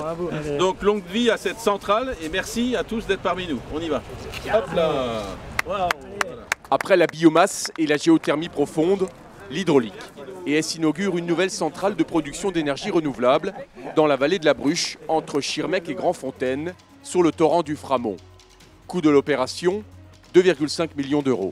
Bravo. Donc longue vie à cette centrale et merci à tous d'être parmi nous. On y va. Hop là. Voilà. Après la biomasse et la géothermie profonde, l'hydraulique. ES inaugure une nouvelle centrale de production d'énergie renouvelable dans la vallée de la Bruche, entre Schirmeck et Grandfontaine, sur le torrent du Framont. Coût de l'opération, 2,5 millions d'euros.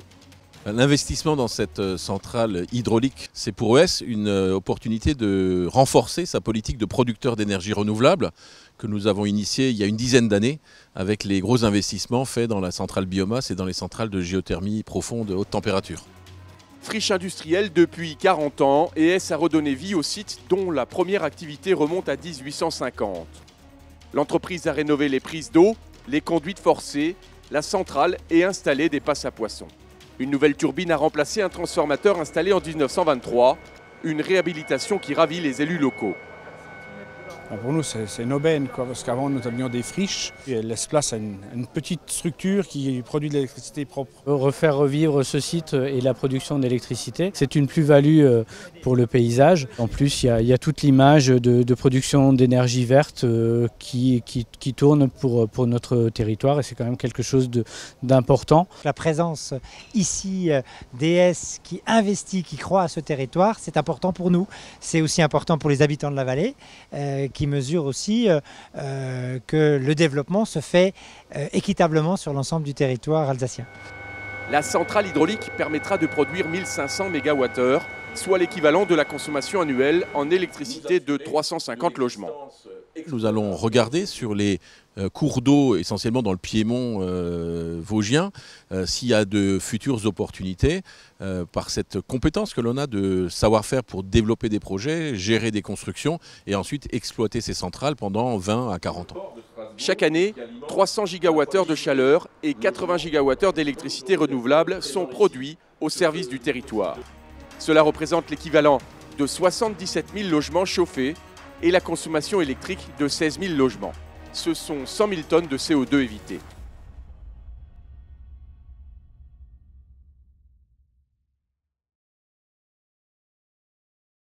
L'investissement dans cette centrale hydraulique, c'est pour ES une opportunité de renforcer sa politique de producteur d'énergie renouvelable que nous avons initiée il y a une dizaine d'années avec les gros investissements faits dans la centrale biomasse et dans les centrales de géothermie profonde haute température. Friche industrielle depuis 40 ans, ES a redonné vie au site dont la première activité remonte à 1850. L'entreprise a rénové les prises d'eau, les conduites forcées, la centrale et installé des passes à poissons. Une nouvelle turbine a remplacé un transformateur installé en 1923, une réhabilitation qui ravit les élus locaux. Pour nous, c'est une aubaine, parce qu'avant, nous avions des friches. Et elle laisse place à une petite structure qui produit de l'électricité propre. Refaire revivre ce site et la production d'électricité, c'est une plus-value pour le paysage. En plus, il y a toute l'image de production d'énergie verte qui tourne pour notre territoire et c'est quand même quelque chose d'important. La présence ici d'ES qui investit, qui croit à ce territoire, c'est important pour nous. C'est aussi important pour les habitants de la vallée qui mesurent aussi que le développement se fait équitablement sur l'ensemble du territoire alsacien. La centrale hydraulique permettra de produire 1500 MWh, soit l'équivalent de la consommation annuelle en électricité de 350 logements. Nous allons regarder sur les cours d'eau, essentiellement dans le Piémont vosgien, s'il y a de futures opportunités par cette compétence que l'on a de savoir-faire pour développer des projets, gérer des constructions et ensuite exploiter ces centrales pendant 20 à 40 ans. Chaque année, 300 GWh de chaleur et 80 GWh d'électricité renouvelable sont produits au service du territoire. Cela représente l'équivalent de 77 000 logements chauffés et la consommation électrique de 16 000 logements. Ce sont 100 000 tonnes de CO2 évitées.